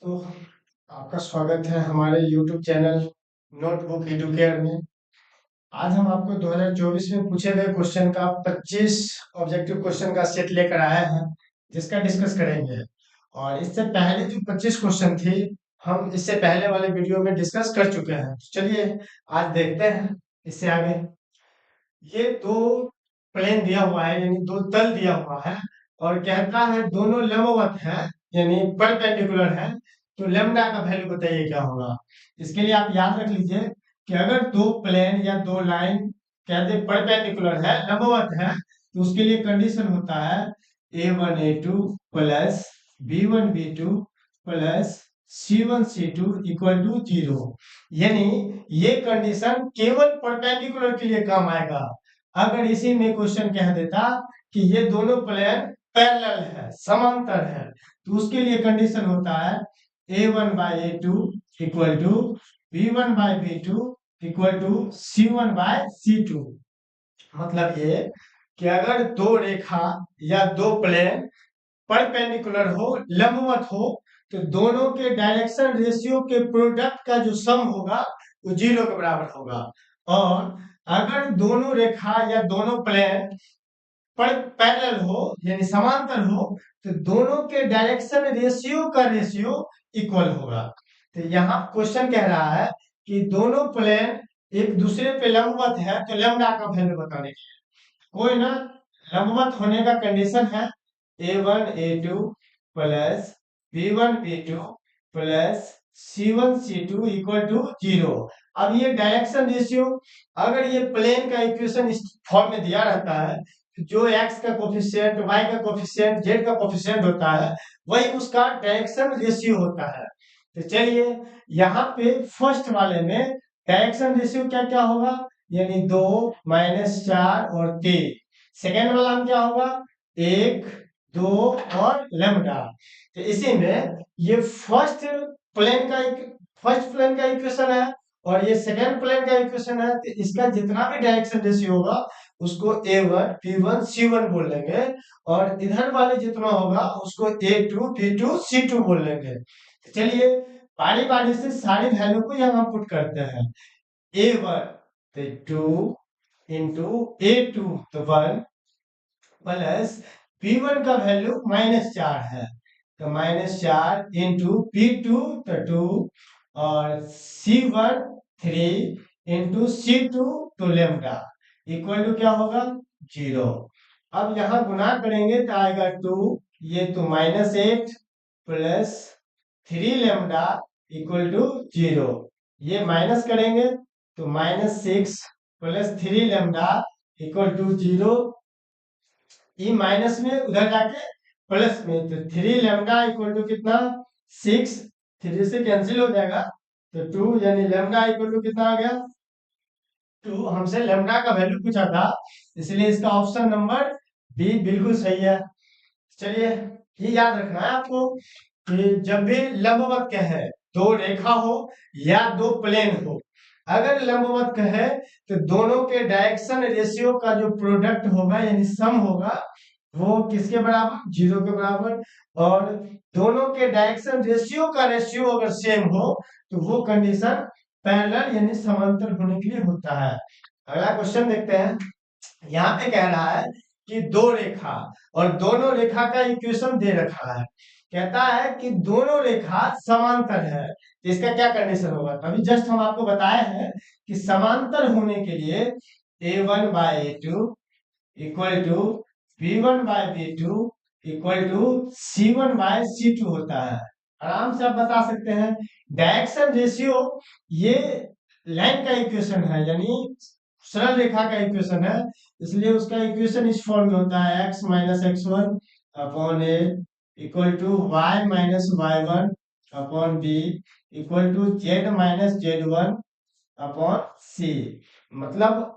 तो आपका स्वागत है हमारे YouTube चैनल नोटबुक एडुकेयर में। आज हम आपको 2024 में पूछे गए क्वेश्चन का 25 ऑब्जेक्टिव क्वेश्चन का सेट लेकर आए हैं, जिसका डिस्कस करेंगे। और इससे पहले जो 25 क्वेश्चन थे, हम इससे पहले वाले वीडियो में डिस्कस कर चुके हैं। तो चलिए आज देखते हैं इससे आगे। ये दो प्लेन दिया हुआ है, यानी दो तल दिया हुआ है, और कहता है दोनों लंबवत है, यानी परपेंडिकुलर है। तो लेम्डा का वैल्यू बताइए क्या होगा। इसके लिए आप याद रख लीजिए कि अगर दो प्लेन या दो लाइन कहते परपेंडिकुलर है, लंबवत है, तो उसके लिए कंडीशन होता है a1 a2 plus b1 b2 plus c1 c2 equal to 0। यानी ये कंडीशन केवल परपेंडिकुलर के लिए काम आएगा। अगर इसी में क्वेश्चन कह देता कि ये दोनों प्लेन पैरेलल है, समांतर है, तो उसके लिए कंडीशन होता है a1/a2 equal to b1/b2 equal to c1/c2। मतलब ये कि अगर दो रेखा या दो प्लेन परपेंडिकुलर हो, लंबवत हो, तो दोनों के डायरेक्शन रेशियो के प्रोडक्ट का जो सम होगा वो 0 के बराबर होगा। और अगर दोनों रेखा या दोनों प्लेन पर पैरेलल हो, यानी समांतर हो, तो दोनों के डायरेक्शन रेशियो का रेशियो इक्वल होगा। तो यहाँ क्वेश्चन कह रहा है कि दोनों प्लेन एक दूसरे पे लंबवत है, तो लैम्डा का वैल्यू बताने के लिए कोई ना लंबवत होने का कंडीशन है a1 a2 plus b1 b2 plus c1 c2 equal to 0। अब ये डायरेक्शन रेशियो, अगर ये प्लेन का इक्वेशन इस फॉर्म में दिया रहता है, जो x का कोफिशिएंट, y का कोफिशिएंट, z का कोफिशिएंट होता है, वही उसका डायरेक्शन रेशियो होता है। तो चलिए यहाँ पे फर्स्ट वाले में डायरेक्शन रेशियो क्या क्या होगा, यानी 2 -4 और 3। सेकेंड वाला में क्या होगा, 1 2 और लैम्डा। तो इसी में ये फर्स्ट प्लेन का इक्वेशन है, और ये सेकेंड प्लेन का इक्वेशन है। तो इसका जितना भी डायरेक्शन रेशियो होगा उसको a1 b1 c1 बोल लेंगे, और इधर वाले जितना होगा उसको a2 b2 c2 बोल लेंगे। तो चलिए बारी बारी से सारी वैल्यू को यहाँ पुट करते हैं। a1 तो 2 इंटू a2 तो 1 प्लस b1 का वैल्यू -4 है, तो -4 इंटू b2 तो 2 और c1 3 इंटू c2 तो लेम्डा इक्वल टू क्या होगा 0। अब यहाँ गुना करेंगे तो आएगा 2, ये तो -8 प्लस 3 लेम्डा इक्वल टू 0। ये माइनस करेंगे तो -6 प्लस 3 लेम्डा इक्वल टू 0। ये माइनस में उधर जाके प्लस में, तो 3 लेम्डा इक्वल टू कितना 6, 3 से कैंसिल हो जाएगा, तो 2, यानी लेम्डा इक्वल टू कितना आ गया 2। हमसे लेम्डा का वैल्यू पूछा था, इसलिए इसका ऑप्शन नंबर बी बिल्कुल सही है। चलिए ये याद रखना है आपको कि जब भी लंबवत कहे, दो रेखा हो या दो प्लेन हो, अगर लंबवत कहे तो दोनों के डायरेक्शन रेशियो का जो प्रोडक्ट होगा, यानी सम होगा, वो किसके बराबर 0 के बराबर। और दोनों के डायरेक्शन रेशियो का रेशियो अगर सेम हो, तो वो कंडीशन पैरेलल यानी समांतर होने के लिए होता है। अगला क्वेश्चन देखते हैं। यहाँ पे कह रहा है कि दो रेखा, और दोनों रेखा का इक्वेशन दे रखा है। कहता है कि दोनों रेखा समांतर है, तो इसका क्या कंडीशन होगा। अभी जस्ट हम आपको बताए हैं कि समांतर होने के लिए a1/a2 equal to b1/b2 equal to c1/c2 होता है। आराम से आप बता सकते हैं। डायरेक्शन रेशियो ये लाइन का इक्वेशन है, यानी सरल रेखा का इक्वेशन है, इसलिए उसका इक्वेशन इस फॉर्म में होता है x minus x1 upon a equal to y minus y1 upon b equal to z minus z1 upon c। मतलब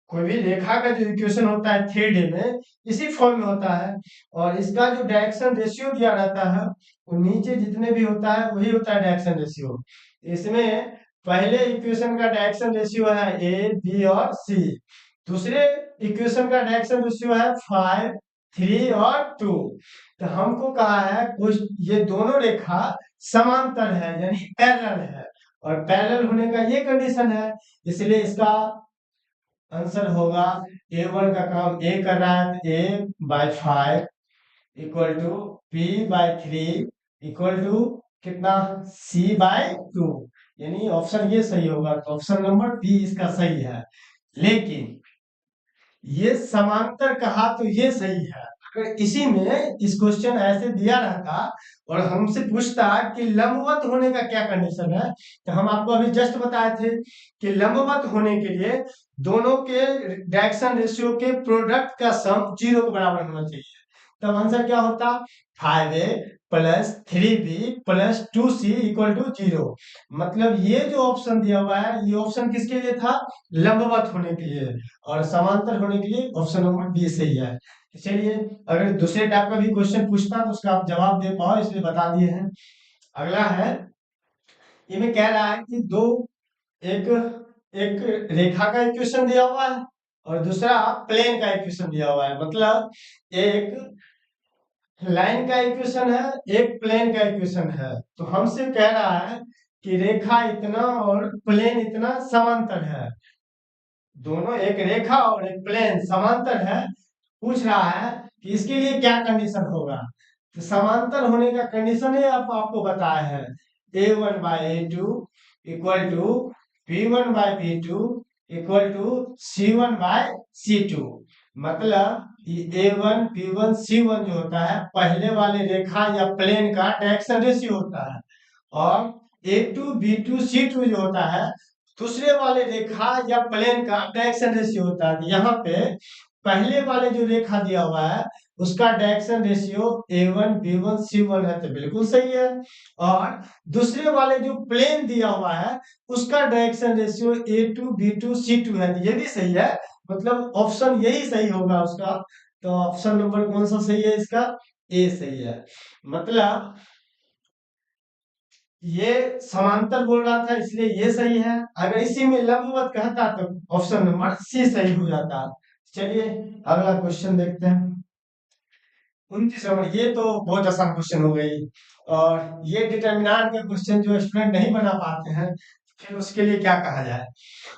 कोई भी रेखा का जो इक्वेशन होता है 3D में इसी फॉर्म में होता है, और इसका जो डायरेक्शन रेशियो दिया रहता है वो नीचे जितने भी होता है वही होता है डायरेक्शन रेशियो। इसमें पहले इक्वेशन का डायरेक्शन रेशियो है a b और c, दूसरे इक्वेशन का डायरेक्शन रेशियो है 5 3 और 2। तो हमको कहा है कुछ ये दोनों रेखा समांतर है यानी पैरेलल है, और पैरेलल होने का ये कंडीशन है, इसलिए इसका आंसर होगा A1 का काम ए कर रहा है तो A/5 equal to B/3 equal to कितना C/2, यानी ऑप्शन ये सही होगा, तो ऑप्शन नंबर बी इसका सही है। लेकिन ये समांतर कहा तो ये सही है, अगर इसी में इस क्वेश्चन ऐसे दिया रहता और हमसे पूछता कि लंबवत होने का क्या कंडीशन है, तो हम आपको अभी जस्ट बताए थे कि लंबवत होने के लिए दोनों के डायरेक्शन रेशियो के प्रोडक्ट का सम 0 के बराबर होना चाहिए। तब आंसर क्या होता 5a plus 3b plus 2c equal to 0। मतलब ये जो ऑप्शन दिया हुआ है ये ऑप्शन किसके लिए था, लंबवत होने के लिए, और समांतर होने के लिए ऑप्शन नंबर बी सही है। तो चलिए अगर दूसरे टाइप का भी क्वेश्चन पूछता तो उसका आप जवाब दे पाओ, इसलिए बता दिए हैं। अगला है, ये में कह रहा है कि दो एक एक रेखा का इक्वेशन दिया हुआ है और दूसरा प्लेन का इक्वेशन दिया हुआ है, मतलब एक लाइन का इक्वेशन है एक प्लेन का इक्वेशन है। तो हमसे कह रहा है कि रेखा इतना और प्लेन इतना समांतर है, दोनों एक रेखा और एक प्लेन समांतर है, पूछ रहा है कि इसके लिए क्या कंडीशन होगा। तो समांतर होने का कंडीशन है आपको बताया है, A1/A2 equal to B1/B2 equal to C1/C2। मतलब A1 B1 C1 जो होता है पहले वाले रेखा या प्लेन का डायरेक्शन रेशियो होता है, और A2 B2 C2 जो होता है दूसरे वाले रेखा या प्लेन का डायरेक्शन रेशियो होता है। यहाँ पे पहले वाले जो रेखा दिया हुआ है उसका direction ratio A1 B1 C1 है, तो बिल्कुल सही है। और दूसरे वाले जो प्लेन दिया हुआ है उसका direction ratio A2 B2 C2 है, तो ये भी सही है। मतलब ऑप्शन यही सही होगा उसका, तो ऑप्शन नंबर कौन सा सही है इसका, ए सही है। मतलब ये समांतर बोल रहा था इसलिए ये सही है, अगर इसी में लंबवत कहता तो ऑप्शन नंबर सी सही हो जाता। चलिए अगला क्वेश्चन देखते हैं। 29 नंबर, ये तो बहुत आसान क्वेश्चन हो गई, और ये डिटर्मिनेंट का क्वेश्चन जो स्टूडेंट नहीं बना पाते हैं फिर उसके लिए क्या कहा जाए।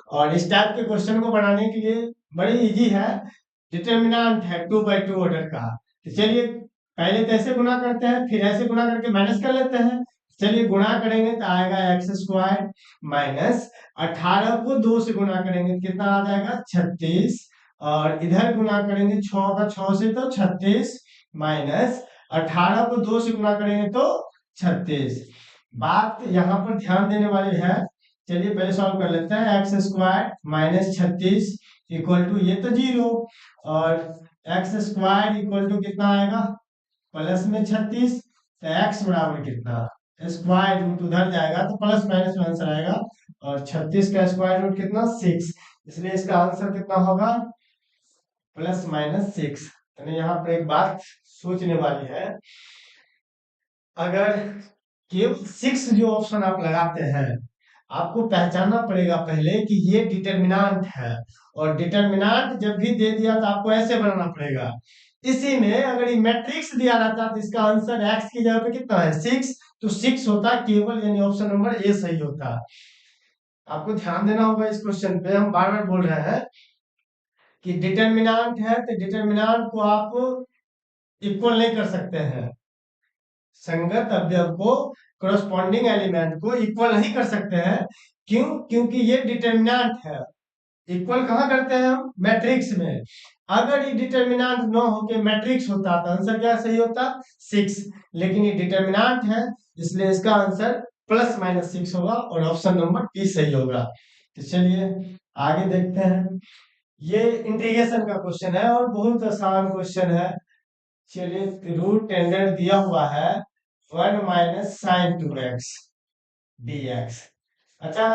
और इस टाइप के क्वेश्चन को बनाने के लिए बड़ी इजी है, डिटर्मिनेंट है 2/2 ऑर्डर का। तो चलिए पहले तो ऐसे गुना करते हैं फिर ऐसे गुना करके माइनस कर लेते हैं। चलिए गुणा करेंगे तो आएगा x² माइनस 18 को 2 से गुना करेंगे तो कितना आ जाएगा 36, और इधर गुना करेंगे 6 का 6 से तो 36 माइनस 18 को 2 से गुना करेंगे तो 36। बात यहाँ पर ध्यान देने वाली है, चलिए पहले सॉल्व कर लेते हैं। x² माइनस 36 इक्वल टू ये तो 0, और x² इक्वल टू कितना आएगा प्लस में 36, तो x बराबर कितना स्क्वायर रूट उधर जाएगा तो प्लस माइनस में आंसर आएगा, और 36 का स्क्वायर रूट कितना 6, इसलिए इसका आंसर कितना होगा +/6। यानी यहाँ पर एक बात सोचने वाली है, अगर केवल 6 जो ऑप्शन आप लगाते हैं आपको पहचानना पड़ेगा पहले कि ये डिटर्मिनेंट है, और डिटर्मिनेंट जब भी दे दिया तो आपको ऐसे बनाना पड़ेगा। इसी में अगर ये मैट्रिक्स दिया रहता तो इसका आंसर x की जगह पे कितना है 6, तो 6 होता केवल, यानी ऑप्शन नंबर ए सही होता। आपको ध्यान देना होगा इस क्वेश्चन पे, हम बार बार बोल रहे हैं कि डिटर्मिनेंट है तो डिटर्मिनेंट को आप इक्वल नहीं कर सकते हैं, संगत अवयव को करस्पॉन्डिंग एलिमेंट को इक्वल नहीं कर सकते हैं। क्यों, क्योंकि ये डिटर्मिनेंट है। इक्वल कहाँ करते हैं हम, मैट्रिक्स में। अगर ये डिटर्मिनेंट न हो के मैट्रिक्स होता तो आंसर क्या सही होता 6, लेकिन ये डिटर्मिनेंट है इसलिए इसका आंसर +/6 होगा, और ऑप्शन नंबर बी सही होगा। तो चलिए आगे देखते हैं, ये इंटीग्रेशन का क्वेश्चन है और बहुत आसान क्वेश्चन है। चलिए रूट टेंडेंट दिया हुआ है 1 माइनस साइन 2x dx। अच्छा,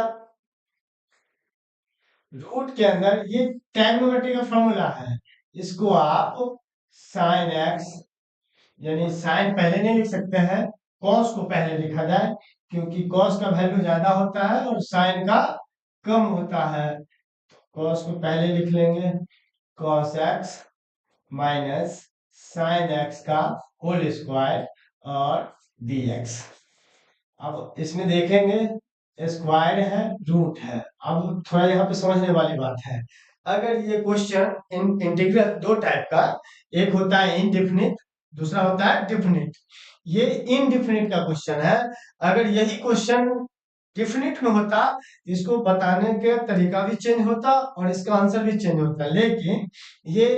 रूट के अंदर ये ट्रिग्नोमेट्री का फॉर्मूला है, इसको आप साइन x, यानी साइन पहले नहीं लिख सकते हैं, कॉस को पहले लिखा जाए, क्योंकि कॉस का वैल्यू ज्यादा होता है और साइन का कम होता है। कॉस को पहले लिख लेंगे, cos x minus sine x का होल स्क्वायर और dx। अब इसमें देखेंगे स्क्वायर है, रूट है। अब थोड़ा यहाँ पे समझने वाली बात है। अगर ये क्वेश्चन इंटीग्रल दो टाइप का, एक होता है इनडिफिनिट, दूसरा होता है डिफिनिट। ये इनडिफिनिट का क्वेश्चन है। अगर यही क्वेश्चन डिफिनिट में होता, इसको बताने का तरीका भी चेंज होता और इसका आंसर भी चेंज होता, लेकिन ये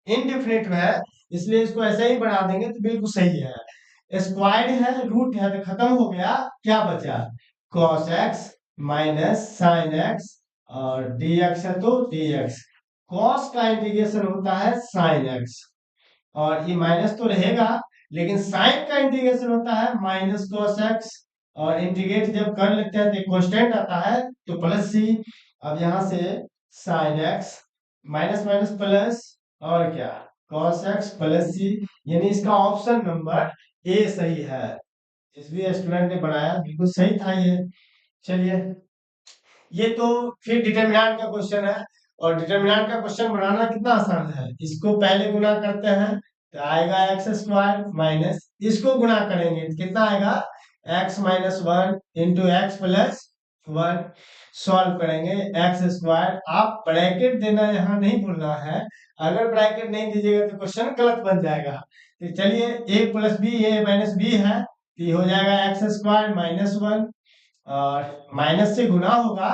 इनडिफिनिट में है, इसलिए इसको ऐसे ही बना देंगे तो बिल्कुल सही है। स्क्वायर है, रूट है, तो खत्म हो गया। क्या बचा? cos x minus sine x और dx है तो dx। cos का इंटीग्रेशन होता है साइन x, और ये माइनस तो रहेगा, लेकिन साइन का इंटीग्रेशन होता है माइनस cos x। और इंटीग्रेट जब कर लेते हैं तो कांस्टेंट आता है, तो प्लस सी। अब यहां से sine x minus minus plus, और क्या, cos x प्लस सी। यानी इसका ऑप्शन नंबर ए सही है। जिस भी स्टूडेंट ने बनाया बिल्कुल सही था ये। चलिए, ये तो फिर डिटरमिनेंट का क्वेश्चन है। और डिटरमिनेंट का क्वेश्चन बनाना कितना आसान है। इसको पहले गुना करते हैं तो आएगा एक्स स्क्वायर माइनस, इसको गुना करेंगे तो कितना आएगा, x minus one into x plus one. Solve करेंगे एक्स स्क्वायर। आप ब्रैकेट देना यहाँ नहीं भूलना है। अगर ब्रैकेट नहीं दीजिएगा तो क्वेश्चन गलत बन जाएगा। तो चलिए, ए प्लस बी, ए माइनस बी है, तो ये हो जाएगा एक्स स्क्वायर माइनस वन, और माइनस से गुना होगा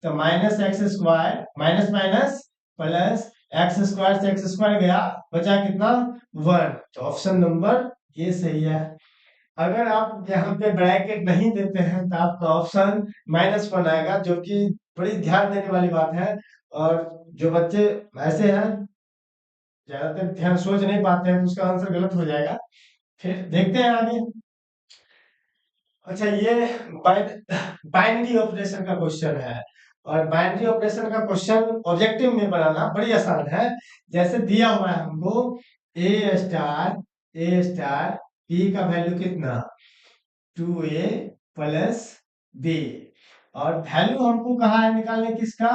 तो minus x square, minus minus plus x square से एक्स स्क्वायर गया, बचा कितना, वन। तो ऑप्शन नंबर ये सही है। अगर आप यहाँ पे ब्रैकेट नहीं देते हैं तो आपका ऑप्शन माइनस वन आएगा, जो कि बड़ी ध्यान देने वाली बात है। और जो बच्चे ऐसे हैं, ज्यादातर ध्यान सोच नहीं पाते हैं, तो उसका आंसर गलत हो जाएगा। फिर देखते हैं आगे। अच्छा, ये बाइनरी ऑपरेशन का क्वेश्चन है। और बाइनरी ऑपरेशन का क्वेश्चन ऑब्जेक्टिव में बनाना बड़ी आसान है। जैसे दिया हुआ है हमको ए स्टार पी का वैल्यू कितना, 2a प्लस बी। और वैल्यू हमको कहा है निकालने किसका,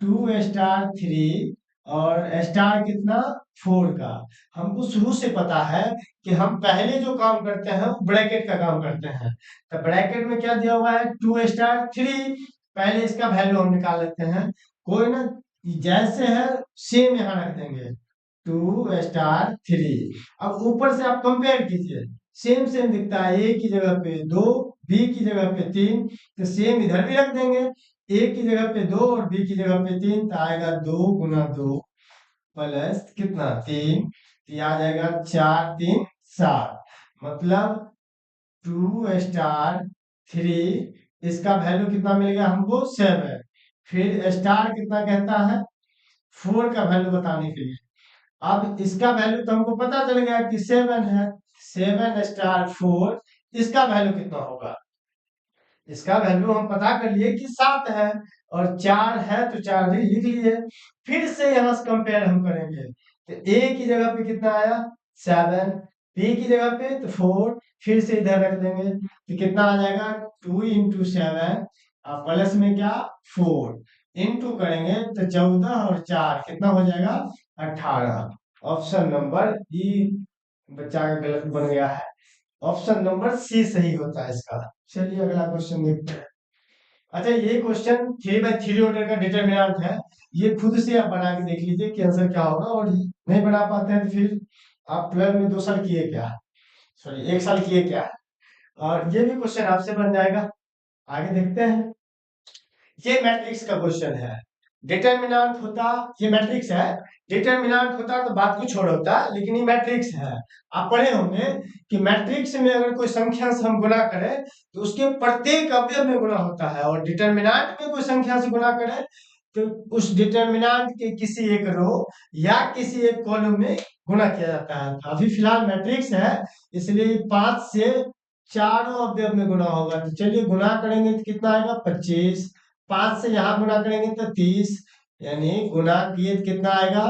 2 स्टार 3 और स्टार कितना, 4 का। हमको शुरू से पता है कि हम पहले जो काम करते हैं वो ब्रैकेट का काम करते हैं। तो ब्रैकेट में क्या दिया हुआ है, 2 स्टार 3। पहले इसका वैल्यू हम निकाल लेते हैं। कोई ना, जैसे है सेम यहाँ रख देंगे, 2 स्टार 3। अब ऊपर से आप कंपेयर कीजिए, सेम सेम दिखता है। ए की जगह पे 2, बी की जगह पे 3, तो सेम इधर भी रख देंगे। ए की जगह पे 2 और बी की जगह पे 3, तो आएगा 2 गुना 2 प्लस कितना, 3। तो ये आ जाएगा 4 3 7। मतलब 2 स्टार 3, इसका वैल्यू कितना मिल गया हमको, 7। फिर स्टार कितना कहता है, 4 का वैल्यू बताने के लिए। अब इसका वैल्यू तो हमको पता चल गया कि 7 है। 7 स्टार 4, इसका वैल्यू कितना होगा, इसका वैल्यू हम पता कर लिए कि 7 है। और 4 है तो 4 भी लिख लिए। फिर से यहाँ से कंपेयर हम करेंगे, तो ए की जगह पे कितना आया, 7, बी की जगह पे तो 4। फिर से इधर रख देंगे तो कितना आ जाएगा, 2 × 7 और प्लस में क्या, 4। इंटू करेंगे तो 14 और 4 कितना हो जाएगा, 18। ऑप्शन नंबर ई बच्चा का गलत बन गया है। ऑप्शन नंबर सी सही होता है इसका। चलिए अगला क्वेश्चन देखते हैं। अच्छा, ये क्वेश्चन 3/3 ऑर्डर का डिटरमिनेंट है। ये खुद से आप बना के देख लीजिए कि आंसर क्या होगा। और नहीं बना पाते हैं तो फिर आप 12 में 2 साल किए क्या, सॉरी 1 साल किए क्या। और ये भी क्वेश्चन आपसे बन जाएगा। आगे देखते हैं। ये मैट्रिक्स का क्वेश्चन है। डिटरमिनेंट होता, ये मैट्रिक्स है, डिटरमिनेंट होता तो बात कुछ और होता, लेकिन ये मैट्रिक्स है। आप पढ़े होंगे कि मैट्रिक्स में अगर कोई संख्या से हम गुणा करें तो उसके प्रत्येक अवयव में गुणा होता है, और डिटरमिनेंट में कोई संख्या से गुणा करें तो उस डिटरमिनेंट के किसी एक रो या किसी एक कॉलम में गुणा किया जाता है। तो अभी फिलहाल मैट्रिक्स है, इसलिए 5 से चारों अवयव में गुणा होगा। तो चलिए गुणा करेंगे तो कितना आएगा, 25। 5 से यहाँ गुणा करेंगे तो 30, यानी गुणा किए तो कितना आएगा,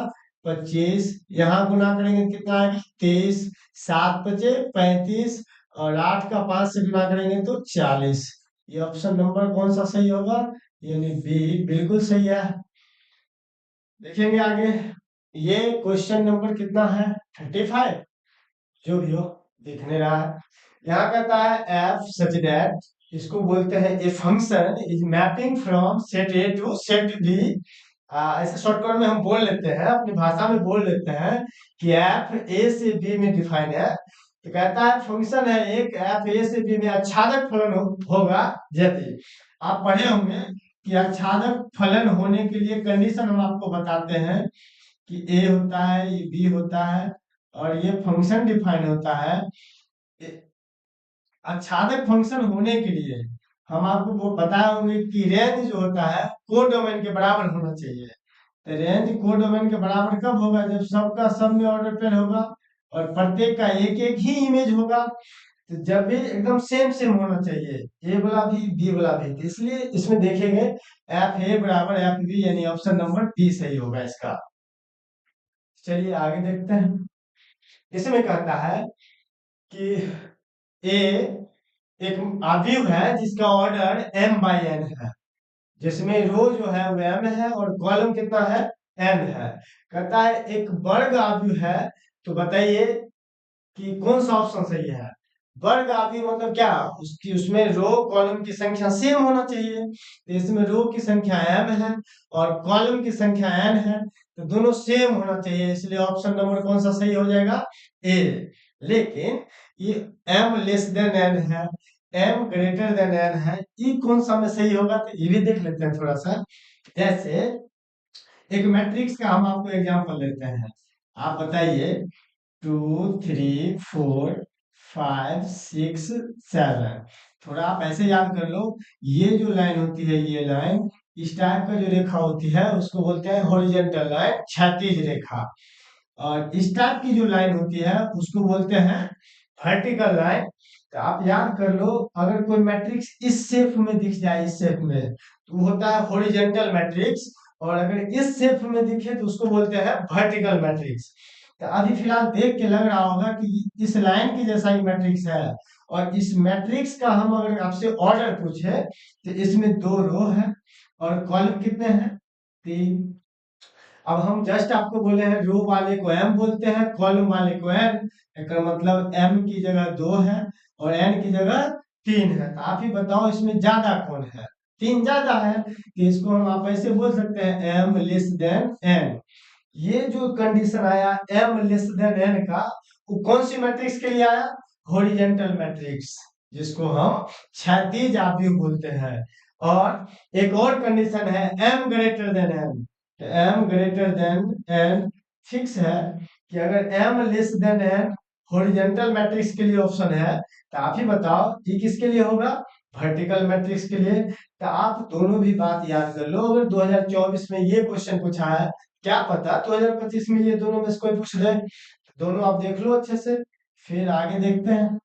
25। यहाँ गुणा करेंगे तो कितना आएगा, 23। 7 बचे 35, और 8 का 5 से गुणा करेंगे तो 40। ये ऑप्शन नंबर कौन सा सही होगा, यानी बी बिल्कुल सही है। देखेंगे आगे। ये क्वेश्चन नंबर कितना है, 35, जो भी हो, दिख नहीं रहा है। यहाँ कहता है एफ सच दैट, इसको बोलते हैं a function is mapping from set A to set B. ऐसे शॉर्टकट में हम बोल लेते हैं, अपनी भाषा में बोल लेते हैं कि एफ ए से बी में डिफाइन है। तो कहता है फंक्शन है एक, एफ ए से बी में आच्छादक फलन होगा यदि। आप पढ़े होंगे कि आच्छादक फलन होने के लिए कंडीशन हम आपको बताते हैं कि ए होता है, ये बी होता है, और ये फंक्शन डिफाइन होता है। आच्छादक फंक्शन होने के लिए हम आपको वो बताए होंगे कि रेंज जो होता है को डोमेन के बराबर होना चाहिए। तो रेंज को डोमेन के बराबर कब होगा? जब सबका सब में ऑर्डर पेयर होगा और प्रत्येक का एक एक ही इमेज होगा। तो जब भी एकदम सेम सेम होना चाहिए, ए वाला भी बी वाला भी, तो इसलिए इसमें देखेंगे एफ ए बराबर एफ बी, यानी ऑप्शन नंबर बी सही होगा इसका। चलिए आगे देखते हैं। इसमें कहता है कि ए एक अवयव है जिसका ऑर्डर m बाई n है, जिसमें रो जो है वो m है और कॉलम कितना है? n है। कहता है एक वर्ग अवयव है, तो बताइए कि कौन सा ऑप्शन सही है? वर्ग अवयव मतलब क्या? उसकी उसमें रो कॉलम की संख्या सेम होना चाहिए। तो इसमें रो की संख्या m है और कॉलम की संख्या n है, तो दोनों सेम होना चाहिए, इसलिए ऑप्शन नंबर कौन सा सही हो जाएगा? ए। लेकिन ये m लेस देन n है, m ग्रेटर देन n है, ये कौन सा में सही होगा? तो ये भी देख लेते हैं थोड़ा सा। जैसे एक मैट्रिक्स का हम आपको एग्जांपल लेते हैं। आप बताइए 2 3 4 5 6 7। थोड़ा आप ऐसे याद कर लो, ये जो लाइन होती है, ये लाइन, इस टाइप का जो रेखा होती है उसको बोलते हैं हॉरिजॉन्टल लाइन, क्षैतिज रेखा। और इस टाइप की जो लाइन होती है उसको बोलते हैं वर्टिकल लाइन। तो आप याद कर लो, अगर कोई मैट्रिक्स इस शेप में दिख जाए, इस शेप में, तो वो होता है हॉरिजॉन्टल मैट्रिक्स, और अगर इस शेप में दिखे तो उसको बोलते हैं वर्टिकल मैट्रिक्स। तो अभी फिलहाल देख के लग रहा होगा कि इस लाइन की जैसा ही मैट्रिक्स है, और इस मैट्रिक्स का हम अगर आपसे ऑर्डर पूछे तो इसमें 2 रो है और कॉलम कितने हैं? 3। अब हम जस्ट आपको बोले हैं रो वाले को m बोलते हैं, कॉलम वाले को n। इसका मतलब m की जगह 2 है और n की जगह 3 है। तो आप ही बताओ इसमें ज्यादा कौन है? 3 ज्यादा है, तो इसको हम आप ऐसे बोल सकते हैं m लेस देन n। ये जो कंडीशन आया m लेस देन n का, वो कौन सी मैट्रिक्स के लिए आया? हॉरिजॉन्टल मैट्रिक्स, जिसको हम क्षैतिज आव्यूह बोलते हैं। और एक और कंडीशन है m greater than n। m greater than n fix है कि अगर m less than n horizontal matrix के लिए ऑप्शन है, तो आप ही बताओ ये किसके लिए होगा? वर्टिकल मैट्रिक्स के लिए। तो आप दोनों भी बात याद कर लो, अगर 2024 में ये क्वेश्चन पूछा है, क्या पता 2025 में ये दोनों में से कोई पूछ ले। दोनों आप देख लो अच्छे से, फिर आगे देखते हैं।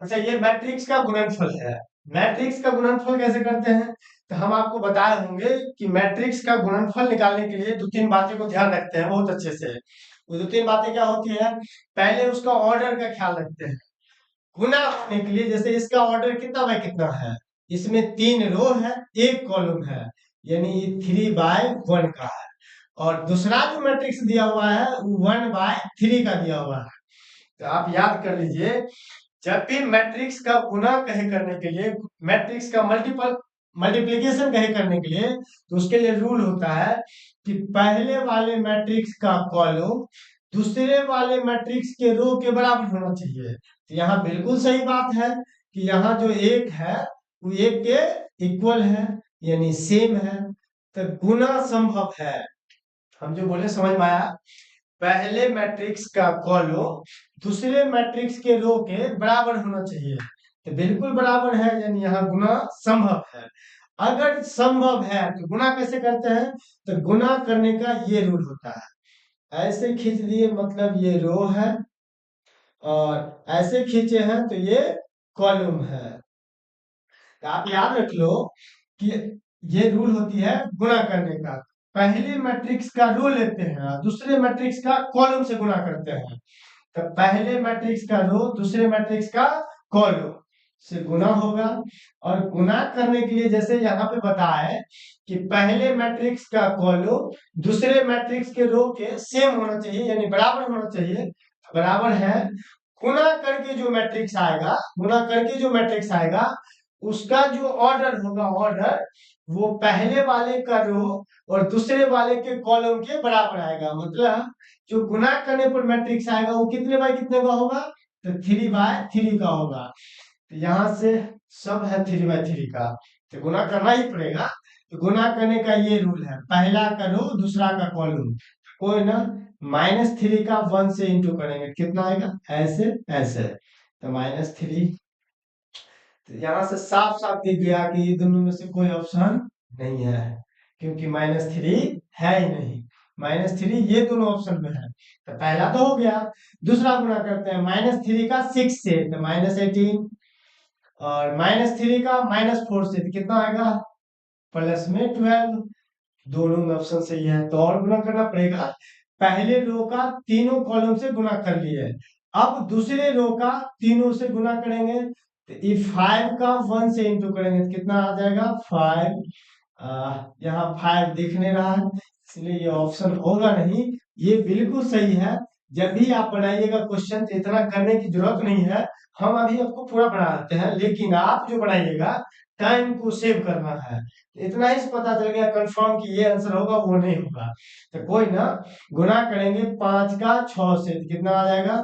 अच्छा, ये मैट्रिक्स का गुणनफल है। मैट्रिक्स का गुणनफल कैसे करते हैं? तो हम आपको बताए होंगे कि मैट्रिक्स का गुणनफल निकालने के लिए 2-3 बातें को ध्यान रखते हैं बहुत अच्छे से। वो 2-3 बातें क्या होती है? पहले उसका ऑर्डर का ख्याल रखते हैं। गुना होने के लिए जैसे इसका ऑर्डर कितना बाय कितना है, इसमें 3 रो है, एक कॉलम है, यानी ये 3/1 का है। और दूसरा जो मैट्रिक्स दिया हुआ है वो 1/3 का दिया हुआ है। तो आप याद कर लीजिए, जब भी मैट्रिक्स का गुना कहे करने के लिए, मैट्रिक्स का मल्टीप्लिकेशन कहे करने के लिए, तो उसके लिए रूल होता है कि पहले वाले मैट्रिक्स का कॉलम दूसरे वाले मैट्रिक्स के रो के बराबर होना चाहिए। तो यहाँ बिल्कुल सही बात है कि यहाँ जो एक है वो एक के इक्वल है, यानी सेम है। तो गुना संभव है, हम जो बोले समझ में आया? पहले मैट्रिक्स का कॉलम दूसरे मैट्रिक्स के रो के बराबर होना चाहिए। तो बिल्कुल बराबर है, यानी यहाँ गुना संभव है। अगर संभव है तो गुना कैसे करते हैं? तो गुना करने का ये रूल होता है, ऐसे खींच दिए मतलब ये रो है, और ऐसे खींचे हैं तो ये कॉलम है। तो आप याद रख लो कि ये रूल होती है गुणा करने का। पहले मैट्रिक्स का रो लेते हैं और दूसरे मैट्रिक्स का कॉलम से गुणा करते हैं। तो पहले मैट्रिक्स का रो, दूसरे मैट्रिक्स का कॉलम। से गुना होगा। और गुना करने के लिए जैसे यहाँ पे बताया है कि पहले मैट्रिक्स का कॉलम दूसरे मैट्रिक्स के रो के सेम होना चाहिए, यानी बराबर होना चाहिए। बराबर है, गुना करके जो मैट्रिक्स आएगा, गुना करके जो मैट्रिक्स आएगा उसका जो ऑर्डर होगा, ऑर्डर वो पहले वाले का रो और दूसरे वाले के कॉलम के बराबर आएगा। मतलब जो गुना करने पर मैट्रिक्स आएगा वो कितने बाय कितने का होगा, तो 3/3 का होगा। तो यहाँ से सब है 3/3 का, तो गुना करना ही पड़ेगा। तो गुना करने का ये रूल है, पहला का रो दूसरा का कॉलम, कोई ना -3 का 1 से इंटू करेंगे कितना आएगा, ऐसे ऐसे, तो -3। तो यहाँ से साफ साफ दिख गया कि ये दोनों में से कोई ऑप्शन नहीं है, क्योंकि -3 है ही नहीं। -3 ये दोनों ऑप्शन में है, तो पहला तो हो गया। दूसरा गुना करते हैं -3 का 6 से, तो -18, और -3 का -4 से, तो कितना आएगा, प्लस में 12। दोनों में ऑप्शन सही है, तो और गुना करना पड़ेगा। पहले रो का तीनों कॉलम से गुना कर लिए, अब दूसरे रो का तीनों से गुना करेंगे। तो ये 5 का 1 से इंटू करेंगे तो कितना आ जाएगा 5। यहाँ 5 दिख नहीं रहा है, इसलिए ये ऑप्शन होगा नहीं। ये बिल्कुल सही है। जब भी आप बनाइएगा क्वेश्चन तो इतना करने की जरूरत नहीं है, हम अभी आपको पूरा बना देते हैं, लेकिन आप जो बनाइएगा टाइम को सेव करना है। इतना ही से पता चल गया कंफर्म कि ये आंसर होगा, वो नहीं होगा। तो कोई ना, गुना करेंगे 5 का 6 से, तो कितना आ जाएगा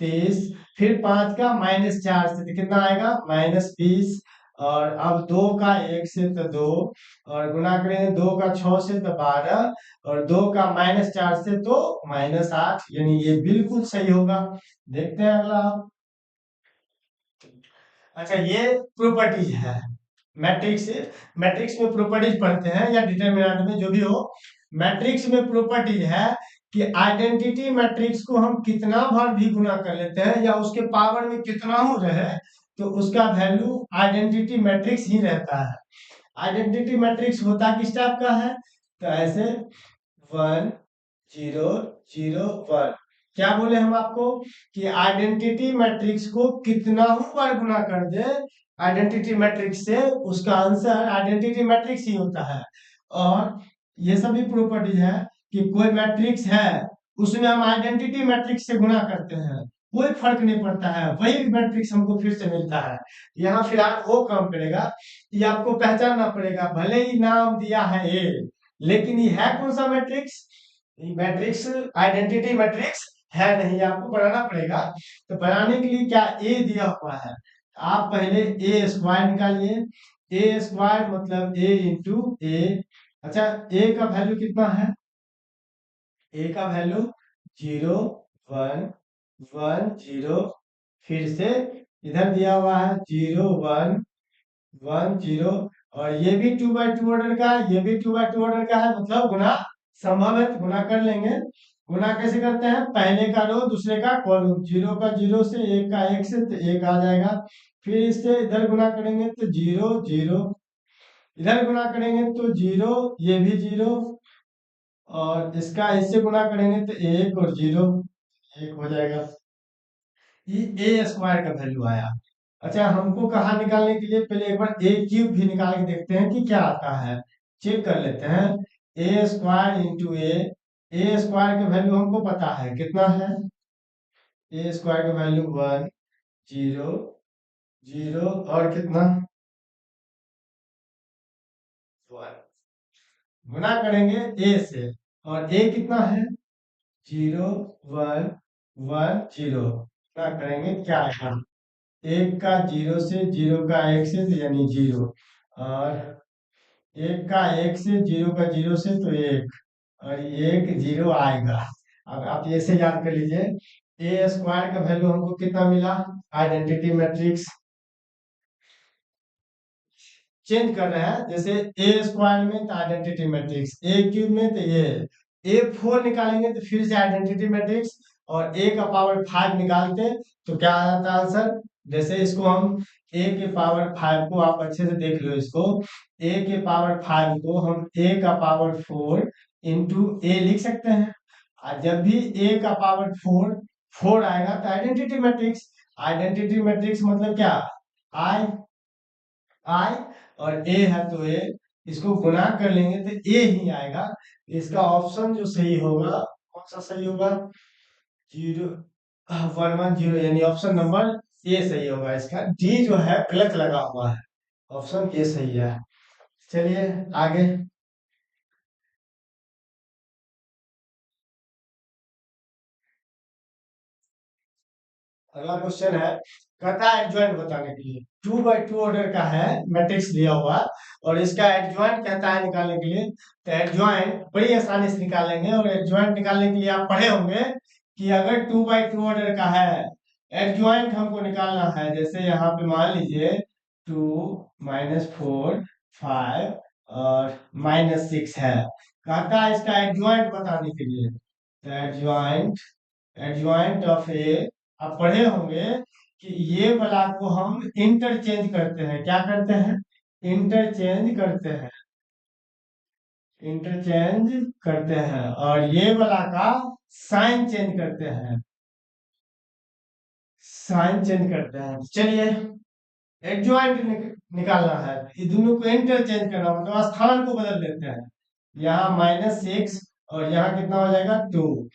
23। फिर 5 का -4 से, तो कितना आएगा -20। और अब 2 का 1 से तो 2, और गुना करेंगे 2 का 6 से तो 12, और 2 का -4 से तो -8, यानी ये बिल्कुल सही होगा। देखते हैं अगला। अच्छा, ये प्रॉपर्टीज है मैट्रिक्स। मैट्रिक्स में प्रॉपर्टीज पढ़ते हैं या डिटरमिनेंट में, जो भी हो, मैट्रिक्स में प्रॉपर्टीज है कि आइडेंटिटी मैट्रिक्स को हम कितना बार भी गुना कर लेते हैं या उसके पावर में कितना हो रहे, तो उसका वैल्यू आइडेंटिटी मैट्रिक्स ही रहता है। आइडेंटिटी मैट्रिक्स होता किस टाइप का है, तो ऐसे 1 0 0 1। क्या बोले हम आपको कि आइडेंटिटी मैट्रिक्स को कितना बार गुना कर दे आइडेंटिटी मैट्रिक्स से, उसका आंसर आइडेंटिटी मैट्रिक्स ही होता है। और ये सभी प्रॉपर्टीज है कि कोई मैट्रिक्स है उसमें हम आइडेंटिटी मैट्रिक्स से गुना करते हैं, कोई फर्क नहीं पड़ता है, वही मैट्रिक्स हमको फिर से मिलता है। यहाँ फिलहाल वो काम करेगा, ये आपको पहचानना पड़ेगा। भले ही नाम दिया है ए, लेकिन ये है कौन सा मैट्रिक्स, मैट्रिक्स आइडेंटिटी मैट्रिक्स है नहीं, आपको बनाना पड़ेगा। तो बनाने के लिए क्या ए दिया हुआ है, आप पहले ए स्क्वायर निकालिए। ए स्क्वायर मतलब ए इंटू ए। अच्छा, ए का वैल्यू कितना है, ए का वैल्यू 0 1 1 0, फिर से इधर दिया हुआ है 0 1 1 0, और ये भी 2/2 ऑर्डर का है, ये भी 2/2 ऑर्डर का है, मतलब गुना संभव है, तो गुना कर लेंगे। गुना कैसे करते हैं, पहले का रो दूसरे का कॉलम, 0 का 0 से, 1 का 1 से, तो 1 आ जाएगा। फिर इससे इधर गुना करेंगे तो 0 0, इधर गुना करेंगे तो 0, ये भी 0, और इसका इससे गुना करेंगे तो 1 और 0, 1 हो जाएगा। ये ए स्क्वायर का वैल्यू आया। अच्छा, हमको कहाँ निकालने के लिए, पहले एक बार ए क्यूब भी निकाल के देखते हैं कि क्या आता है, चेक कर लेते हैं। ए स्क्वायर इंटू ए स्क्वायर का वैल्यू हमको पता है कितना है, ए स्क्वायर का वैल्यू 1 0 0, और कितना 1। गुना करेंगे ए से, और ए कितना है 0 1 1 0, गुना करेंगे क्या आएगा, 1 का 0 से, 0 का 1 से, तो यानी 0, और 1 का 1 से, 0 का 0 से, तो 1, और 1 0 आएगा। अब आप ये से याद कर लीजिए, ए स्क्वायर का वैल्यू हमको कितना मिला, आइडेंटिटी मैट्रिक्स चेंज कर रहे हैं, जैसे ए स्क्वायर में तो आइडेंटिटी मैट्रिक्स, ए क्यूब में तो ये ए 4 निकालेंगे तो फिर से आइडेंटिटी मैट्रिक्स, और ए का पावर 5 निकालते तो क्या आ जाता है आंसर। जैसे इसको हम ए के पावर 5 को, आप अच्छे से देख लो इसको, ए के पावर 5 को हम ए का पावर 4 इंटू ए लिख सकते हैं। और जब भी ए का पावर 4 4 आएगा तो आइडेंटिटी मैट्रिक्स। आइडेंटिटी मैट्रिक्स मतलब क्या, आई आई और ए है तो ए, इसको गुणा कर लेंगे तो ए ही आएगा। इसका ऑप्शन जो सही होगा, कौन सा सही होगा? 0110, यानी ऑप्शन नंबर ए सही होगा। इसका डी जो है गलत लगा हुआ है, ऑप्शन ए सही है। चलिए आगे। अगला क्वेश्चन है, कहता है एडजॉइंट बताने के लिए, 2 by 2 ऑर्डर का है, मैट्रिक्स दिया हुआ है, और इसका एडजॉइंट कहता है निकालने के लिए। तो एडजॉइंट बड़ी आसानी से निकालेंगे, और एडजॉइंट निकालने के लिए आप पढ़े होंगे कि अगर 2 by 2 ऑर्डर का है, एडजॉइंट हमको निकालना है। जैसे यहाँ पे मान लीजिए 2 - 4 5 और -6 है, कहता है इसका एडजॉइंट बताने के लिए। तो एडजॉइंट एडजॉइंट ऑफ ए, आप पढ़े होंगे कि ये वाला को हम इंटरचेंज करते हैं। क्या करते हैं? इंटरचेंज करते हैं, इंटरचेंज करते हैं, और ये वाला का साइन चेंज करते हैं, साइन चेंज करते हैं। चलिए, एडजॉइंट निकालना है, ये दोनों को इंटरचेंज करना मतलब स्थान को बदल देते हैं। यहाँ -6 और यहाँ कितना हो जाएगा 2।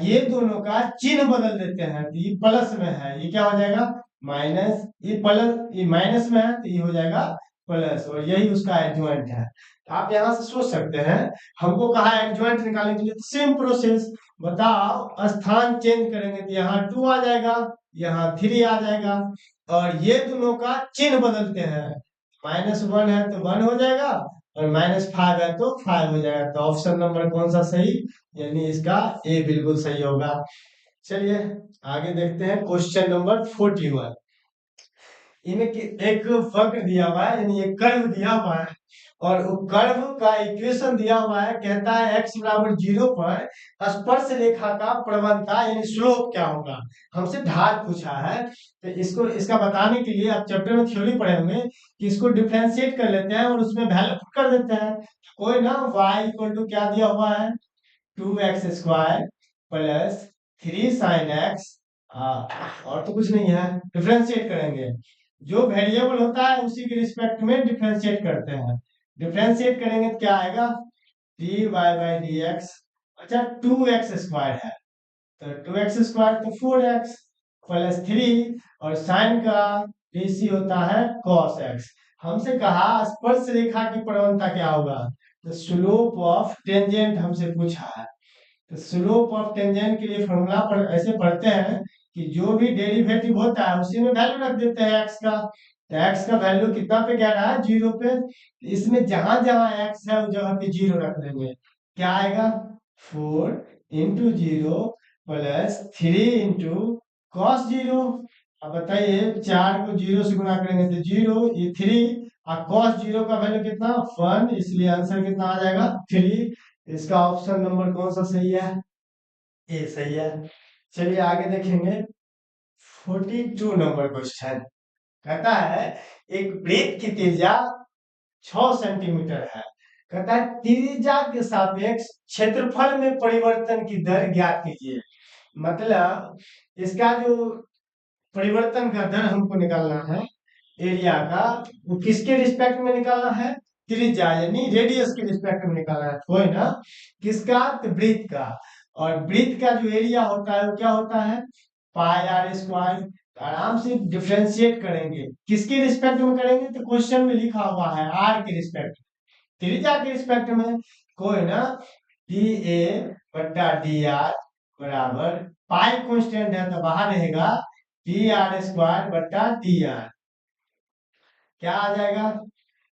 ये दोनों का चिन्ह बदल देते हैं, तो ये प्लस में है, ये क्या हो जाएगा माइनस, ये प्लस, ये माइनस में है तो ये हो जाएगा प्लस, और यही उसका एडजॉइंट है। तो आप यहाँ से सोच सकते हैं, हमको कहा एडजॉइंट निकालने के लिए, तो सेम प्रोसेस। बताओ, स्थान चेंज करेंगे तो यहाँ 2 आ जाएगा, यहाँ 3 आ जाएगा, और ये दोनों का चिन्ह बदलते हैं। -1 है तो 1 हो जाएगा, और -5 है तो 5 हो जाएगा। तो ऑप्शन नंबर कौन सा सही? यानी इसका ए बिल्कुल सही होगा। चलिए आगे देखते हैं, क्वेश्चन नंबर 41। इनमें एक वक्र दिया हुआ है, यानी एक कर्व दिया हुआ है, और वो कर्व का इक्वेशन दिया हुआ है। कहता है x बराबर 0 पर स्पर्श रेखा का प्रवणता यानी स्लोप क्या होगा। हमसे ढाल पूछा है, तो इसको इसका बताने के लिए आप चैप्टर में थ्योरी पढ़े होंगे कि इसको डिफरेंशिएट कर लेते हैं और उसमें वैल्यू पुट कर देते हैं। कोई ना, y इक्वल टू क्या दिया हुआ है, 2x² प्लस 3 sin x, और तो कुछ नहीं है, डिफरेंशिएट करेंगे। जो वेरिएबल होता है उसी के रिस्पेक्ट में डिफरेंशिएट करते हैं। डिफरेंशिएट करेंगे तो क्या आएगा, dy/dx। अच्छा, 2x² है, तो 2x² तो 4x प्लस 3, और साइन का रेसी होता है cos x। हमसे कहा स्पर्श रेखा की प्रवणता क्या होगा, तो स्लोप ऑफ टेंजेंट हमसे पूछा है। तो स्लोप ऑफ टेंजेंट के लिए फॉर्मूला पर ऐसे पढ़ते हैं कि जो भी डेरिवेटिव होता है उसी में वैल्यू रख देते हैं एक्स का। तो एक्स का वैल्यू कितना पे कह रहा है, 0 पे। इसमें जहां जहां एक्स है उस जगह पे 0 रख देंगे। क्या आएगा, 4 × 0 प्लस 3 × cos 0। अब बताइए, 4 को 0 से गुणा करेंगे तो 0, ये 3, और cos 0 का वैल्यू कितना, 1, इसलिए आंसर कितना आ जाएगा 3। इसका ऑप्शन नंबर कौन सा सही है, ए सही है। चलिए आगे देखेंगे, 42 नंबर क्वेश्चन। कहता है एक वृत्त की त्रिज्या 6 सेंटीमीटर है। कहता है त्रिज्या के सापेक्ष क्षेत्रफल में परिवर्तन की दर ज्ञात कीजिए। मतलब इसका जो परिवर्तन का दर हमको निकालना है, एरिया का, वो किसके रिस्पेक्ट में निकालना है, त्रिज्या यानी रेडियस के रिस्पेक्ट में निकालना है। तो है ना, किसका, तो वृत्त का। और वृत्त का जो एरिया होता है वो क्या होता है, πr²। आराम से डिफरेंशिएट करेंगे, किसके रिस्पेक्ट में करेंगे, तो क्वेश्चन में लिखा हुआ है आर के रिस्पेक्ट, त्रिज्या के रिस्पेक्ट में। कोई ना, dA/dr बराबर, पाई कांस्टेंट है तो बाहर रहेगा, pr²/dr। क्या आ जाएगा,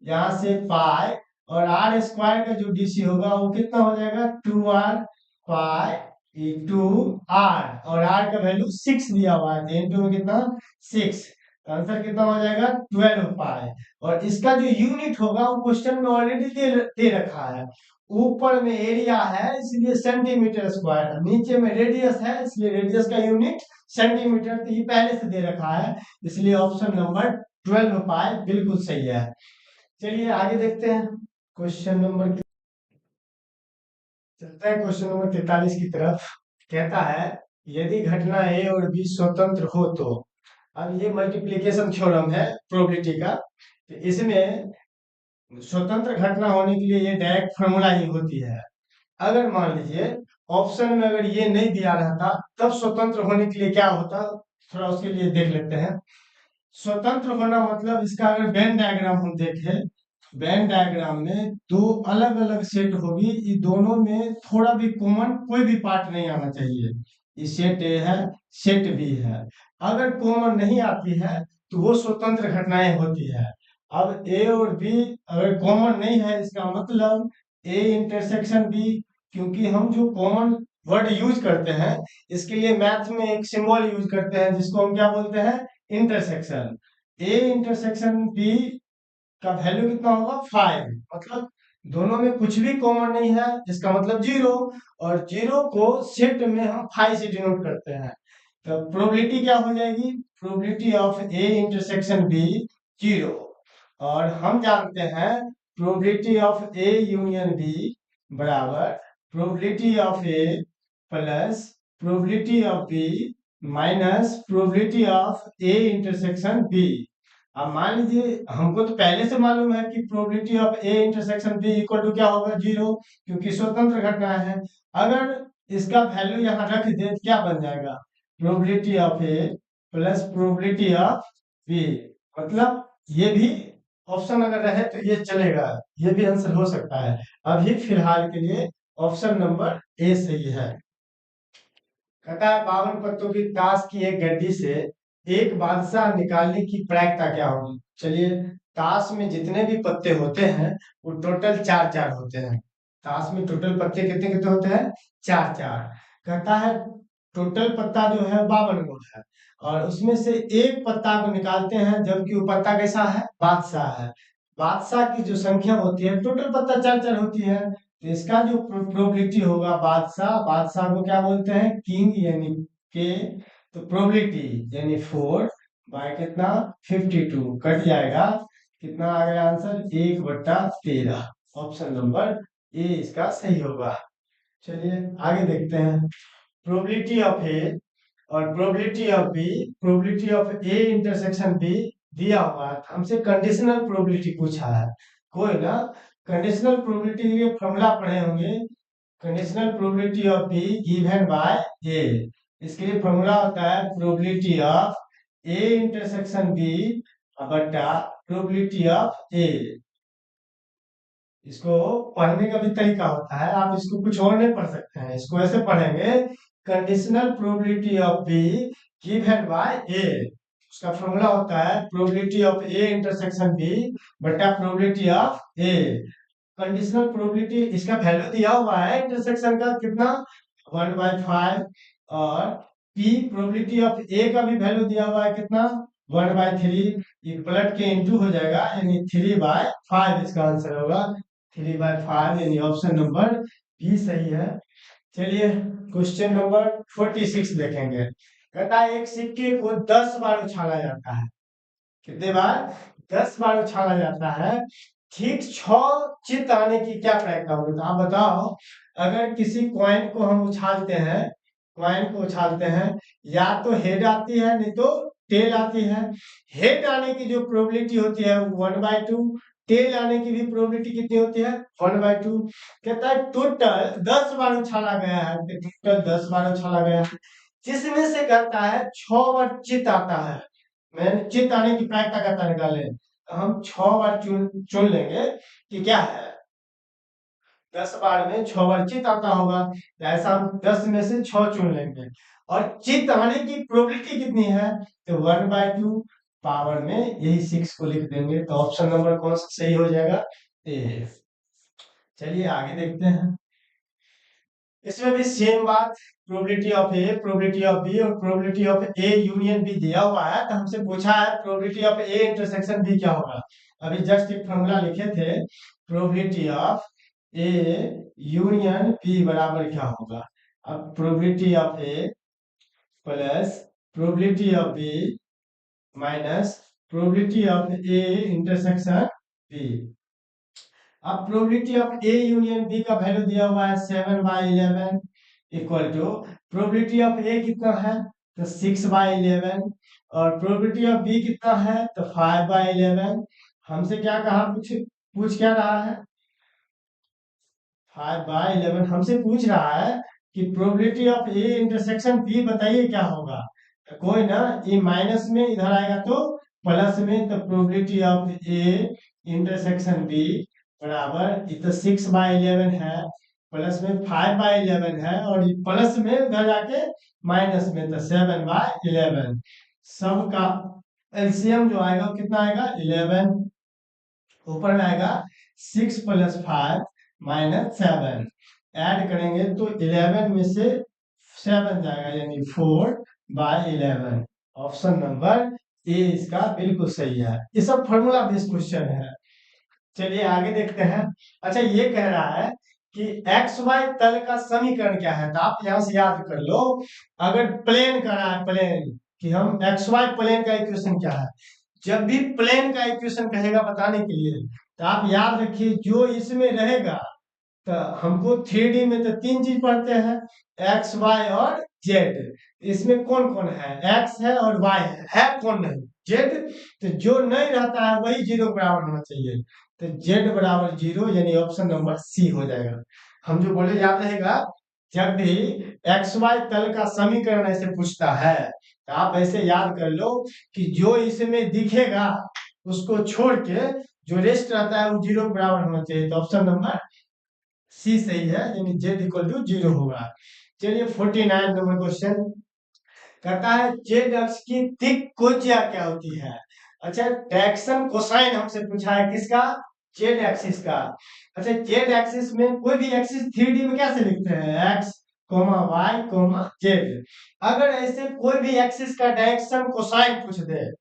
यहाँ से पाई, और r² का जो डीसी होगा वो कितना हो जाएगा, 2r π/2r, और r का वैल्यू 6 दिया हुआ है, तो इनटू में कितना 6। आंसर कितना हो जाएगा 12 पाई। और इसका जो यूनिट होगा वो क्वेश्चन में ऑलरेडी दे रखा है। ऊपर में एरिया है इसलिए सेंटीमीटर स्क्वायर, नीचे में रेडियस है इसलिए रेडियस का यूनिट सेंटीमीटर, तो ये पहले से दे रखा है, इसलिए ऑप्शन नंबर 12 पाई बिल्कुल सही है। चलिए आगे देखते हैं, क्वेश्चन नंबर, चलता है क्वेश्चन नंबर 43 की तरफ। कहता है यदि घटना ए और बी स्वतंत्र हो तो अब ये मल्टीप्लिकेशन थ्योरम है प्रोबेबिलिटी का, तो इसमें स्वतंत्र घटना होने के लिए ये डायरेक्ट फॉर्मूला ही होती है। अगर मान लीजिए ऑप्शन में अगर ये नहीं दिया रहता तब स्वतंत्र होने के लिए क्या होता, थोड़ा उसके लिए देख लेते हैं। स्वतंत्र होना मतलब इसका अगर वेन डायग्राम हम देखें, वेन डायग्राम में दो अलग अलग सेट होगी, ये दोनों में थोड़ा भी कॉमन कोई भी पार्ट नहीं आना चाहिए। ये सेट ए है, सेट बी है। अगर कॉमन नहीं आती है तो वो स्वतंत्र घटनाएं होती है। अब ए और बी अगर कॉमन नहीं है, इसका मतलब ए इंटरसेक्शन बी, क्योंकि हम जो कॉमन वर्ड यूज करते हैं इसके लिए मैथ में एक सिंबल यूज करते हैं जिसको हम क्या बोलते हैं, इंटरसेक्शन। ए इंटरसेक्शन बी का वैल्यू कितना होगा, 5। मतलब दोनों में कुछ भी कॉमन नहीं है, इसका मतलब 0। और 0 को सेट में हम 5 से डिनोट करते हैं। तो प्रोबेबिलिटी क्या हो जाएगी, probability of A intersection B 0। और हम जानते हैं probability of A union B बराबर probability of A plus probability of B minus probability of A intersection B. अब मान लीजिए हमको तो पहले से मालूम है कि probability of A intersection B equal to क्या होगा, 0, क्योंकि स्वतंत्र घटना है। अगर इसका वैल्यू यहाँ रख दे तो क्या बन जाएगा, probability of A plus probability of B. मतलब ये भी ऑप्शन अगर रहे तो ये चलेगा, ये भी आंसर हो सकता है। अभी फिलहाल के लिए ऑप्शन नंबर ए सही है। कहता है 52 पत्तों की ताश की एक गड्डी से एक बादशाह निकालने की प्रायिकता क्या होगी। चलिए, ताश में जितने भी पत्ते होते हैं वो टोटल चार चार होते हैं। ताश में टोटल पत्ते कितने कितने होते हैं, चार चार। कहता है टोटल पत्ता जो है 52 गो है, और उसमें से एक पत्ता को निकालते हैं जबकि वो पत्ता कैसा है, बादशाह है। बादशाह की जो संख्या होती है, टोटल पत्ता चार चार होती है, तो इसका जो प्रोबेबिलिटी होगा, बादशाह, बादशाह को क्या बोलते हैं, किंग यानी के। तो प्रोबेबिलिटी यानी 4 बाय कितना, 52 कट जाएगा, कितना आ गया आंसर, 1/13। ऑप्शन नंबर ए इसका सही होगा। चलिए आगे देखते हैं। प्रोबेबिलिटी ऑफ ए और probability of B, probability of A intersection B दिया हुआ है, हमसे कंडीशनल प्रोबेबिलिटी पूछा है। कोई ना, कंडीशनल प्रोबेबिलिटी के लिए फॉर्मूला पढ़े होंगे, conditional probability of B given by A. इसके लिए फॉर्मूला होता है probability of A intersection B बटा प्रोबेबिलिटी ऑफ ए। इसको पढ़ने का भी तरीका होता है, आप इसको कुछ और नहीं पढ़ सकते हैं, इसको ऐसे पढ़ेंगे, conditional probability of B given by A. उसका फॉर्मूला होता है probability of A intersection B बटा probability of A. Conditional probability इसका वैल्यू दिया हुआ है इंटरसेक्शन का कितना, 1/5। और पी प्रोबेबिलिटी ऑफ ए का भी वैल्यू दिया हुआ है कितना, 1/3। ये पलट के इंटू हो जाएगा, यानी 3/5 इसका आंसर होगा, 3/5 यानी ऑप्शन नंबर बी सही है। चलिए क्वेश्चन नंबर 46 देखेंगे। कहता है एक सिक्के को 10 बार उछाला जाता है, कितने बार, 10 बार उछाला जाता है, ठीक 6 चित आने की क्या प्रायिकता होगी। तो आप बताओ, अगर किसी कॉइन को हम उछालते हैं, कॉइन को उछालते हैं, या तो हेड आती है नहीं तो टेल आती है। हेड आने की जो प्रोबेबिलिटी होती है वो 1/2, टेल आने की भी प्रोबेबिलिटी कितनी होती है, 1/2। कहता है टोटल 10 बार उछाला गया है, टोटल 10 बार उछाला गया है, जिसमें से कहता है 6 बार चित आता है। मैंने चित आने की प्रायिकता कहता निकाले, तो हम 6 बार चुन चुन लेंगे कि क्या है, 10 बार में 6 बार चित आता होगा, तो ऐसा हम 10 में से 6 चुन लेंगे। और चित आने की प्रोबेबिलिटी कितनी है, तो 1/2, पावर में यही 6 को लिख देंगे, तो ऑप्शन नंबर कौन सा सही हो जाएगा, ए। चलिए आगे देखते हैं। इसमें भी सेम बात, probability of A, probability of B और probability of A union B दिया हुआ है, तो हमसे पूछा है probability of A intersection B क्या होगा। अभी जस्ट एक फॉर्मूला लिखे थे, probability of A union B बराबर क्या होगा। अब probability of A plus probability of B minus probability of A intersection B. अब probability of A union B का वैल्यू दिया हुआ है 7/11 इक्वल टू प्रोबेबिलिटी ऑफ ए कितना है तो 6/11। और प्रोबेबिलिटी ऑफ बी कितना है, तो 5/11। हमसे क्या कहा, पूछ पूछ क्या रहा है, 5/11 हमसे पूछ रहा है कि probability of A intersection B बताइए क्या होगा। तो कोई ना, ये माइनस में इधर आएगा तो प्लस में, तो probability of A intersection B बराबर, ये तो 6/11 है, प्लस में 5/11 है, और ये प्लस में उधर जाके माइनस में, तो 7/11। सब का एलसीएम जो आएगा वो कितना आएगा, 11। ऊपर में आएगा 6+5 - 7। ऐड करेंगे तो 11 में से 7 जाएगा, यानी 4/11। ऑप्शन नंबर ए इसका बिल्कुल सही है। ये सब फॉर्मूला बेस्ड क्वेश्चन है। चलिए आगे देखते हैं। अच्छा, ये कह रहा है कि एक्स वाई तल का समीकरण क्या है, तो आप यहां से याद कर लो। अगर प्लेन का रहा है, प्लेन कि हम एक्स वाई प्लेन का इक्वेशन क्या है, जब भी प्लेन का इक्वेशन कहेगा बताने के लिए, तो आप याद रखिए जो इसमें रहेगा। तो हमको 3D में तो तीन चीज पढ़ते हैं, एक्स वाई और जेड। इसमें कौन कौन है, एक्स है और वाई है कौन नहीं, जेड। तो जो नहीं रहता है वही जीरो बराबर होना चाहिए, तो जेड बराबर 0, यानी ऑप्शन नंबर सी हो जाएगा। हम जो बोले याद रहेगा, जब भी एक्स वाई तल का समीकरण ऐसे पूछता है, तो आप ऐसे याद कर लो कि जो इसमें दिखेगा उसको छोड़ के जो रेस्ट रहता है वो जीरो बराबर होना चाहिए, तो ऑप्शन नंबर सी सही है, यानी जेड इक्वल टू 0 होगा। चलिए 49 नंबर क्वेश्चन कहता है जेड अक्ष की दिक् कोज्या क्या होती है। अच्छा, डायरेक्शन कोसाइन हमसे पूछा है, किसका, जेड एक्सिस का। अच्छा, जेड एक्सिस में कोई भी एक्सिस 3D में कैसे लिखते हैं, x comma y comma z. अगर ऐसे कोई भी एक्सिस का डायरेक्शन कोसाइन पूछ दे,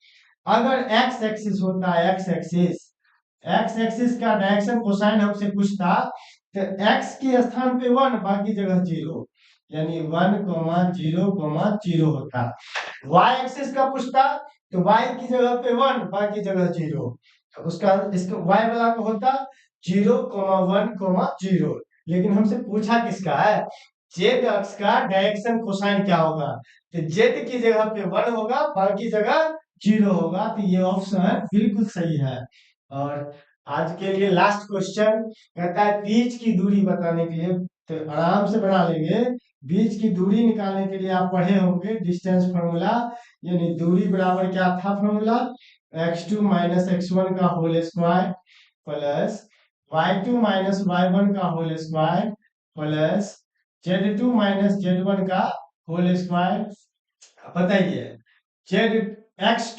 अगर एक्स एक्सिस होता है, एक्स एक्सिस का डायरेक्शन कोसाइन हमसे पूछता, तो एक्स के स्थान पे 1, बाकी जगह 0, यानी 1,0,0 होता। वाई एक्सिस का पूछता, तो वाई की जगह पे 1, बाकी जगह 0, तो उसका इसका वाई वाला का होता 0,1,0। लेकिन हमसे पूछा किसका है, जेड अक्ष का डायरेक्शन कोसाइन क्या होगा, तो जेड की जगह पे 1 होगा, बाकी जगह 0 होगा, तो ये ऑप्शन बिल्कुल सही है। और आज के लिए लास्ट क्वेश्चन कहता है बीच की दूरी बताने के लिए, तो आराम से बना लेंगे। बीच की दूरी निकालने के लिए आप पढ़े होंगे डिस्टेंस फॉर्मूला, यानी दूरी बराबर क्या था फॉर्मूला, x2 - x1 का whole square plus y2 - y1 का whole square plus z2 - z1 का होल स्क्वायर। बताइए, जेड एक्स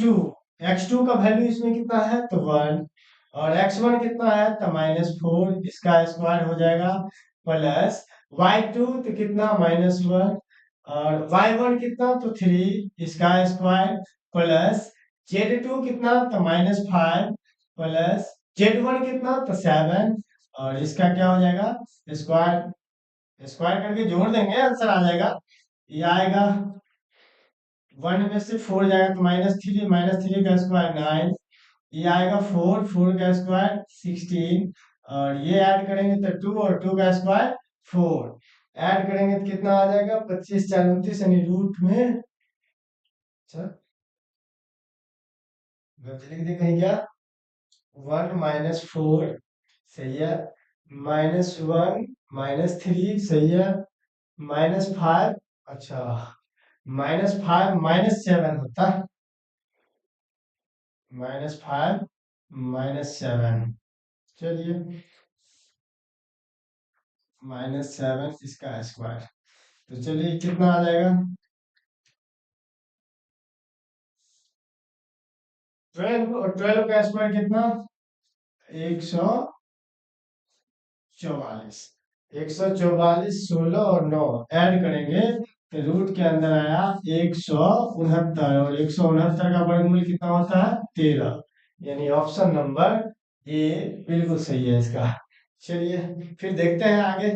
टू का वैल्यू इसमें कितना है, तो 1, और x1 कितना है, तो -4, इसका स्क्वायर हो जाएगा, प्लस y2 तो कितना, -1, और y1 कितना, तो 3, इसका स्क्वायर, प्लस z2 कितना, तो -5, प्लस z1 कितना, तो 7, और इसका क्या हो जाएगा, स्क्वायर। स्क्वायर करके जोड़ देंगे, आंसर आ जाएगा। ये आएगा 1 में से 4 जाएगा तो -3 का स्क्वायर 9, ये आएगा 4 का स्क्वायर 16, और ये ऐड करेंगे तो 2, और 2 का स्क्वायर 4, ऐड करेंगे तो कितना आ जाएगा, 25 4 29, यानी रूट में, अच्छा लिख दे कहीं क्या, 1 - 4 सही है, -1 -3 सही है, -5, अच्छा -5 -7 होता, -5 -7, चलिए -7 इसका स्क्वायर, तो चलिए कितना आ जाएगा, 12, और 12 का स्क्वायर कितना, 144, 144, 16 और 9 ऐड करेंगे तो रूट के अंदर आया 169, और 169 का वर्गमूल कितना होता है, 13, यानी ऑप्शन नंबर ए बिल्कुल सही है इसका। चलिए फिर देखते हैं आगे।